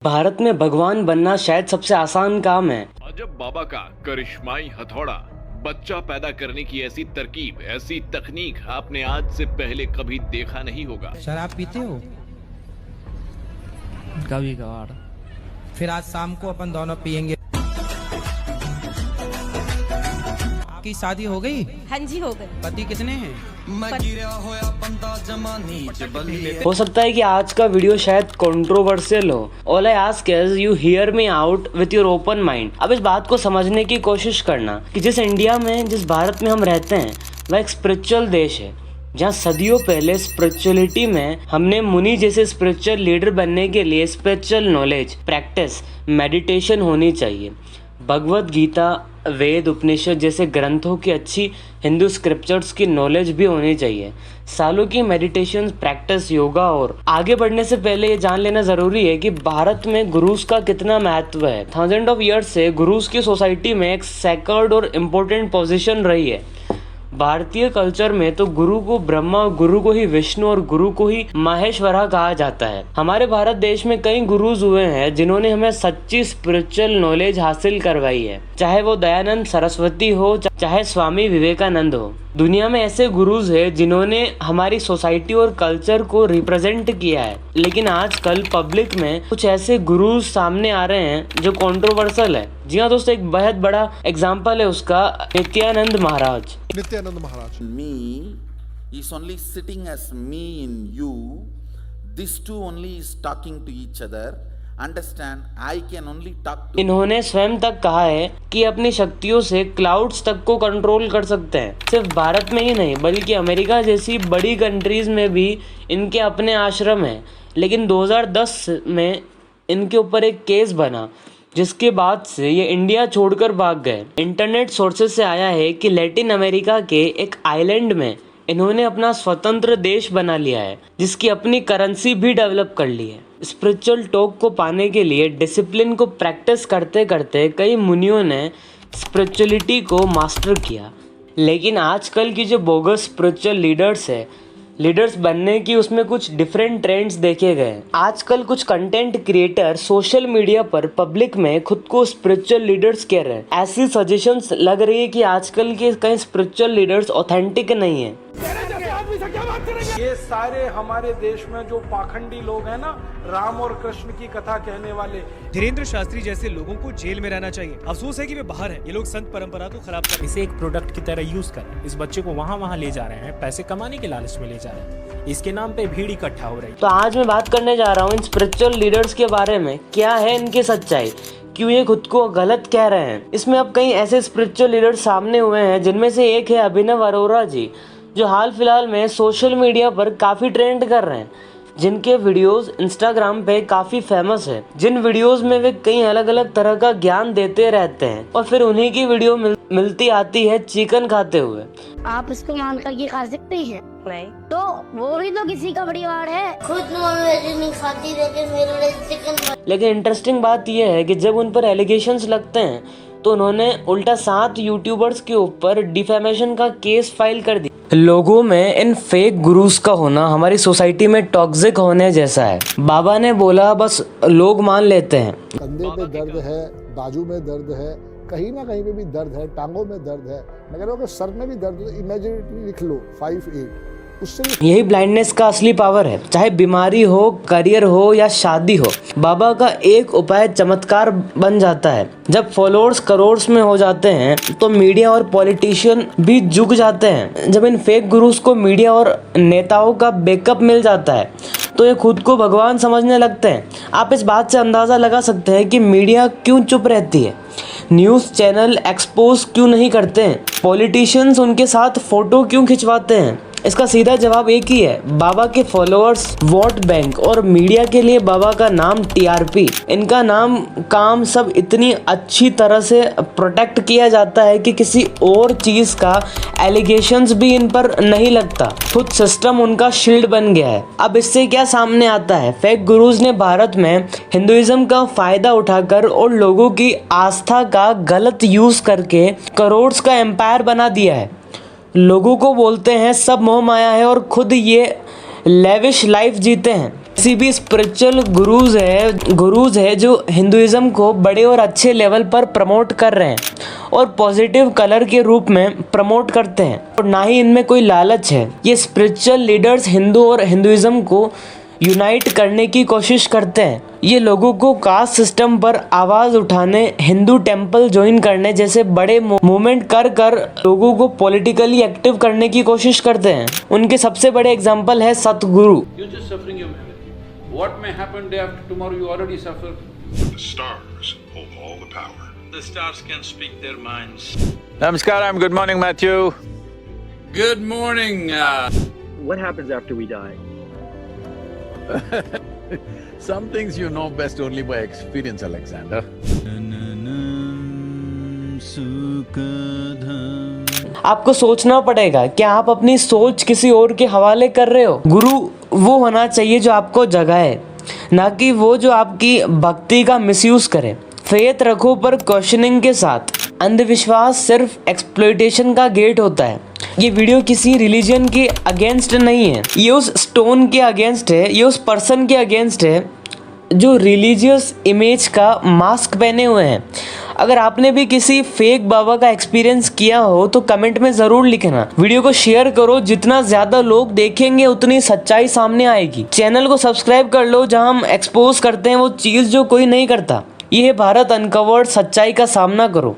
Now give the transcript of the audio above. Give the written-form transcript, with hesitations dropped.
भारत में भगवान बनना शायद सबसे आसान काम है। अजब बाबा का करिश्माई हथौड़ा, बच्चा पैदा करने की ऐसी तरकीब, ऐसी तकनीक आपने आज से पहले कभी देखा नहीं होगा। शराब पीते हो? कभी कभार। फिर आज शाम को अपन दोनों पियेंगे। आपकी शादी हो गई? हाँ जी हो गई। पति कितने हैं? हो सकता है कि आज का वीडियो शायद कंट्रोवर्शियल हो। All I ask is you hear me out with your open mind. अब इस बात को समझने की कोशिश करना कि जिस इंडिया में, जिस भारत में हम रहते हैं, वह एक स्पिरिचुअल देश है, जहाँ सदियों पहले स्पिरिचुअलिटी में हमने मुनि जैसे स्पिरिचुअल लीडर बनने के लिए स्पिरिचुअल नॉलेज, प्रैक्टिस, मेडिटेशन होनी चाहिए। भगवत गीता, वेद, उपनिषद जैसे ग्रंथों की अच्छी हिंदू स्क्रिप्चर्स की नॉलेज भी होनी चाहिए। सालों की मेडिटेशन, प्रैक्टिस, योगा और आगे बढ़ने से पहले ये जान लेना ज़रूरी है कि भारत में गुरुज का कितना महत्व है। थाउजेंड ऑफ ईयर्स से गुरुज की सोसाइटी में एक सेक्रेड और इम्पोर्टेंट पोजीशन रही है। भारतीय कल्चर में तो गुरु को ब्रह्मा, गुरु को ही विष्णु और गुरु को ही माहेश्वरा कहा जाता है। हमारे भारत देश में कई गुरुज हुए हैं जिन्होंने हमें सच्ची स्पिरिचुअल नॉलेज हासिल करवाई है, चाहे वो दयानंद सरस्वती हो, चाहे स्वामी विवेकानंद हो। दुनिया में ऐसे गुरुज हैं जिन्होंने हमारी सोसाइटी और कल्चर को रिप्रेजेंट किया है। लेकिन आजकल पब्लिक में कुछ ऐसे गुरुज सामने आ रहे हैं जो कंट्रोवर्शियल है। जी हाँ दोस्तों, एक बेहद बड़ा एग्जाम्पल है उसका नित्यानंद महाराज। Me is only sitting as me in you. These two only is talking to each other. Understand? I can only talk to. इन्होंने स्वयं तक कहा है कि अपनी शक्तियों से क्लाउड्स तक को कंट्रोल कर सकते हैं। सिर्फ भारत में ही नहीं बल्कि अमेरिका जैसी बड़ी कंट्रीज में भी इनके अपने आश्रम हैं। लेकिन 2010 में इनके ऊपर एक केस बना जिसके बाद से ये इंडिया छोड़कर भाग गए। इंटरनेट सोर्सेज से आया है कि लैटिन अमेरिका के एक आइलैंड में इन्होंने अपना स्वतंत्र देश बना लिया है, जिसकी अपनी करेंसी भी डेवलप कर ली है। स्पिरिचुअल टॉक को पाने के लिए डिसिप्लिन को प्रैक्टिस करते करते कई मुनियों ने स्पिरिचुअलिटी को मास्टर किया। लेकिन आजकल की जो बोगस स्पिरिचुअल लीडर्स बनने की उसमें कुछ डिफरेंट ट्रेंड्स देखे गए। आजकल कुछ कंटेंट क्रिएटर सोशल मीडिया पर पब्लिक में खुद को स्पिरिचुअल लीडर्स कह रहे हैं। ऐसी सजेशंस लग रही है कि आजकल के कई स्पिरिचुअल लीडर्स ऑथेंटिक नहीं है। ये सारे हमारे देश में जो पाखंडी लोग हैं ना, राम और कृष्ण की कथा कहने वाले, धीरेन्द्र शास्त्री जैसे लोगों को जेल में रहना चाहिए। अफसोस है कि वे बाहर हैं। ये लोग संत परंपरा को खराब कर, इसे एक प्रोडक्ट की तरह यूज कर इस बच्चे को वहाँ ले जा रहे हैं, पैसे कमाने के लालच में ले जा रहे हैं। इसके नाम पे भीड़ इकट्ठा हो रही है। तो आज मैं बात करने जा रहा हूँ इन स्पिरिचुअल लीडर्स के बारे में। क्या है इनकी सच्चाई, क्यों ये खुद को गलत कह रहे हैं। इसमें अब कई ऐसे स्पिरिचुअल लीडर्स सामने हुए हैं जिनमें से एक है अभिनव अरोरा जी, जो हाल फिलहाल में सोशल मीडिया पर काफ़ी ट्रेंड कर रहे हैं, जिनके वीडियोस इंस्टाग्राम पे काफ़ी फेमस है। जिन वीडियोस में वे कई अलग अलग तरह का ज्ञान देते रहते हैं और फिर उन्हीं की वीडियो मिलती आती है चिकन खाते हुए। आप इसको मान कर ये खा सकते हैं? नहीं। तो वो भी तो किसी का परिवार है। खुद नॉनवेज नहीं खाती लेकिन मेरे लिए चिकन। लेकिन इंटरेस्टिंग बात यह है कि जब उन पर एलिगेशंस लगते हैं तो उन्होंने उल्टा 7 यूट्यूबर्स के ऊपर डिफेमेशन का केस फाइल कर दिया। लोगों में इन फेक गुरुज का होना हमारी सोसाइटी में टॉक्सिक होने जैसा है। बाबा ने बोला बस लोग मान लेते हैं। कंधे पे दर्द है, बाजू में दर्द है, कहीं ना कहीं पे भी दर्द है, टांगों में दर्द है, मैं कह रहा हूँ सर में भी दर्द है। इमेजिनेटली लिख लो 5-8। यही ब्लाइंडनेस का असली पावर है। चाहे बीमारी हो, करियर हो या शादी हो, बाबा का एक उपाय चमत्कार बन जाता है। जब फॉलोअर्स करोड़ में हो जाते हैं तो मीडिया और पॉलिटिशियन भी झुक जाते हैं। जब इन फेक गुरुज को मीडिया और नेताओं का बैकअप मिल जाता है तो ये खुद को भगवान समझने लगते हैं। आप इस बात से अंदाज़ा लगा सकते हैं कि मीडिया क्यों चुप रहती है, न्यूज़ चैनल एक्सपोज क्यों नहीं करते हैं, पॉलिटिशियंस उनके साथ फ़ोटो क्यों खिंचवाते हैं। इसका सीधा जवाब एक ही है, बाबा के फॉलोअर्स, वोट बैंक और मीडिया के लिए बाबा का नाम टीआरपी, इनका नाम काम सब इतनी अच्छी तरह से प्रोटेक्ट किया जाता है कि किसी और चीज़ का एलिगेशंस भी इन पर नहीं लगता। खुद सिस्टम उनका शील्ड बन गया है। अब इससे क्या सामने आता है, फेक गुरुज ने भारत में हिंदुइज्म का फायदा उठाकर और लोगों की आस्था का गलत यूज करके करोड़ का एम्पायर बना दिया है। लोगों को बोलते हैं सब मोह माया है और खुद ये लेविश लाइफ जीते हैं। किसी भी स्पिरिचुअल गुरुज है जो हिंदुइज्म को बड़े और अच्छे लेवल पर प्रमोट कर रहे हैं और पॉजिटिव कलर के रूप में प्रमोट करते हैं और ना ही इनमें कोई लालच है। ये स्पिरिचुअल लीडर्स हिंदू और हिंदुइज्म को यूनाइट करने की कोशिश करते हैं। ये लोगों को कास्ट सिस्टम पर आवाज़ उठाने, हिंदू टेंपल ज्वाइन करने जैसे बड़े मूवमेंट कर लोगों को पॉलिटिकली एक्टिव करने की कोशिश करते हैं। उनके सबसे बड़े एग्जाम्पल है सतगुरु। What may happen day after tomorrow? You already suffer. The stars hold all the power. The stars can speak their minds. Namaskaram. Good morning, Matthew. Good morning. What happens after we die? Some things you know best only by experience, Alexander. आपको सोचना पड़ेगा कि आप अपनी सोच किसी और के हवाले कर रहे हो। गुरु वो होना चाहिए जो आपको जगाए, ना कि वो जो आपकी भक्ति का मिसयूज करे। फेथ रखो पर क्वेश्चनिंग के साथ। अंधविश्वास सिर्फ एक्सप्लॉयटेशन का गेट होता है। ये वीडियो किसी रिलीजन के अगेंस्ट नहीं है, ये उस स्टोन के अगेंस्ट है, ये उस पर्सन के अगेंस्ट है जो रिलीजियस इमेज का मास्क पहने हुए हैं। अगर आपने भी किसी फेक बाबा का एक्सपीरियंस किया हो तो कमेंट में ज़रूर लिखना। वीडियो को शेयर करो, जितना ज़्यादा लोग देखेंगे उतनी सच्चाई सामने आएगी। चैनल को सब्सक्राइब कर लो, जहां हम एक्सपोज करते हैं वो चीज़ जो कोई नहीं करता। ये भारत अनकवर्ड, सच्चाई का सामना करो।